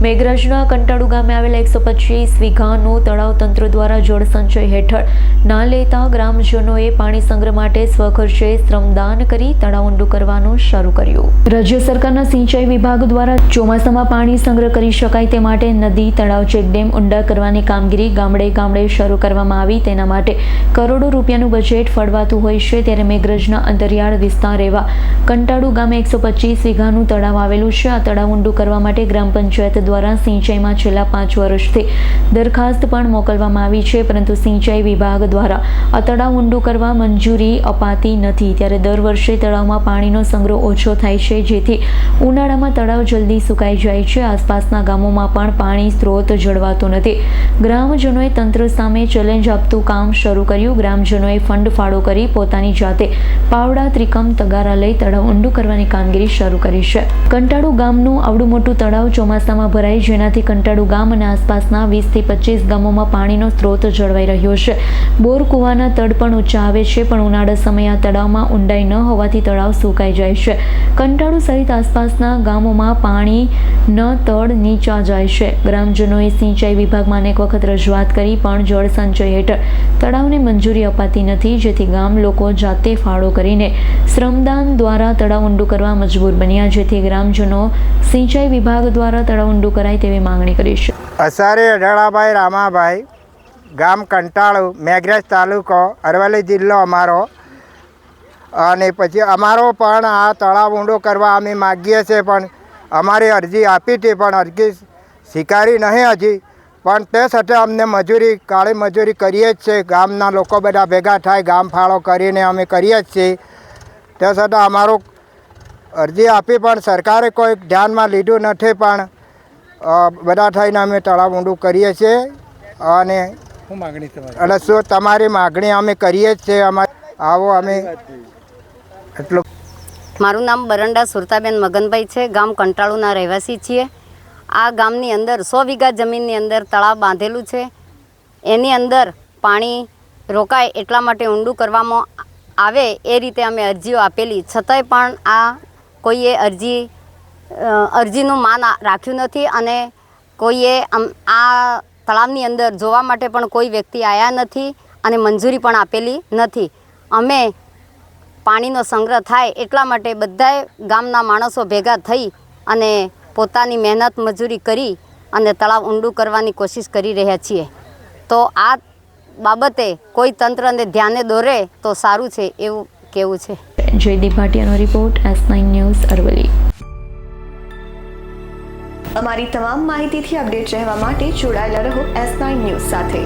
મેઘરજના કંટાળુ ગામે આવેલા 125 વીઘાનું તળાવ તંત્ર દ્વારા જળ સંચય હેઠળ ના લેતા ગ્રામજનોએ પાણી સંગ્રહ માટે સ્વખર્ચે શ્રમદાન કરી તળાવ ઊંડું કરવાનું શરૂ કર્યું। રાજ્ય સરકારના સિંચાઈ વિભાગ દ્વારા ચોમાસામાં પાણી સંગ્રહ કરી શકાય તે માટે નદી, તળાવ, ચેકડેમ ઊંડા કરવાની કામગીરી ગામડે ગામડે શરૂ કરવામાં આવી। તેના માટે કરોડો રૂપિયાનું બજેટ ફળવાતું હોય છે। ત્યારે મેઘરજના અંતરિયાળ વિસ્તાર એવા કંટાળુ ગામે 125 વીઘાનું તળાવ આવેલું છે। આ તળાવ ઊંડું કરવા માટે ગ્રામ પંચાયત દ્વારા સિંચાઈમાં છેલ્લા 5 વર્ષથી દરખાસ્ત પણ મોકલવામાં આવી છે, પરંતુ સિંચાઈ વિભાગ દ્વારા આ તળાવ ઊંડું કરવા મંજૂરી અપાતી નથી। ત્યારે દર વર્ષે તળાવમાં પાણીનો સંગ્રહ ઓછો થાય છે, જેથી ઉનાળામાં તળાવ જલ્દી સુકાઈ જાય છે। આસપાસના ગામોમાં પણ પાણી સ્ત્રોત જળવાતો નથી। ગ્રામજનોએ તંત્ર સામે ચેલેન્જ આપતું કામ શરૂ કર્યું। ગ્રામજનોએ ફંડ ફાળો કરી પોતાની જાતે પાવડા, ત્રિકમ, તગારા લઈ તળાવ ઊંડું કરવાની કામગીરી શરૂ કરી છે। કંટાળુ ગામનું આવડું મોટું તળાવ ચોમાસામાં ભરાય, જેનાથી કંટાળુ ગામ અને આસપાસના 20 થી 25 ગામોમાં પાણીનો સ્ત્રોત જળવાઈ રહ્યો છે। બોર કૂવાના તળ પણ ઊંચા આવે છે, પણ ઉનાળા સમયે આ તળાવમાં ઊંડાઈ ન હોવાથી તળાવ સુકાઈ જાય છે। કંટાળુ સહિત આસપાસના ગામોમાં પાણી ન તળ નીચા જાય છે। ગ્રામજનોએ સિંચાઈ વિભાગમાં અનેક વખત રજૂઆત કરી, પણ જળ સંચય હેઠળ તળાવને મંજૂરી અપાતી નથી, જેથી ગામ લોકો જાતે ફાળો કરીને શ્રમદાન દ્વારા તળાવ ઊંડું કરવા મજબૂર બન્યા। જેથી ગ્રામજનો સિંચાઈ વિભાગ દ્વારા તળાવ ઊંડું કરાય તેવી માંગણી કરી છે। અસારી અઢાળાભાઈ રામાભાઈ, ગામ કંટાળુ, મેઘરજ તાલુકો, અરવલ્લી જિલ્લો અમારો। અને પછી અમારો પણ આ તળાવ ઊંડો કરવા અમે માગીએ છીએ, પણ અમારી અરજી આપી હતી, પણ અરજી સ્વીકારી નહીં હજી। પણ તે સાથે અમને મજૂરી, કાળી મજૂરી કરીએ જ છે। ગામના લોકો બધા ભેગા થાય, ગામ ફાળો કરીને અમે કરીએ જ છીએ। તે છતાં અમારું અરજી આપી, પણ સરકારે કોઈ ધ્યાનમાં લીધું નથી। પણ બધા થઈને અમે તળાવ ઊંડું કરીએ છીએ। અને એટલે શું તમારી માગણી અમે કરીએ જ છીએ। અમારે આવો અમે એટલું। મારું નામ બરંડા સુરતાબેન મગનભાઈ છે, ગામ કંટાળુના રહેવાસી છીએ। આ ગામની અંદર 100 વીઘા જમીનની અંદર તળાવ બાંધેલું છે। એની અંદર પાણી રોકાય એટલા માટે ઊંડું કરવામાં આવે એ રીતે અમે અરજીઓ આપેલી, છતાંય પણ આ કોઈએ અરજીનું માન રાખ્યું નથી, અને કોઈએ આ તળાવની અંદર જોવા માટે પણ કોઈ વ્યક્તિ આવ્યા નથી, અને મંજૂરી પણ આપેલી નથી। અમે પાણીનો સંગ્રહ થાય એટલા માટે બધાએ ગામના માણસો ભેગા થઈ અને પોતાની મહેનત મજૂરી કરી અને તળાવ ઊંડું કરવાની કોશિશ કરી રહ્યા છીએ। તો આ બાબતે કોઈ તંત્રને ધ્યાને દોરે તો સારું છે એવું કહેવું છે। જયદીપ ભાટિયાનો રિપોર્ટ, S9 ન્યૂઝ, અરવલ્લી। અમારી તમામ માહિતીથી અપડેટ રહેવા માટે જોડાયેલા રહો S9 ન્યૂઝ સાથે।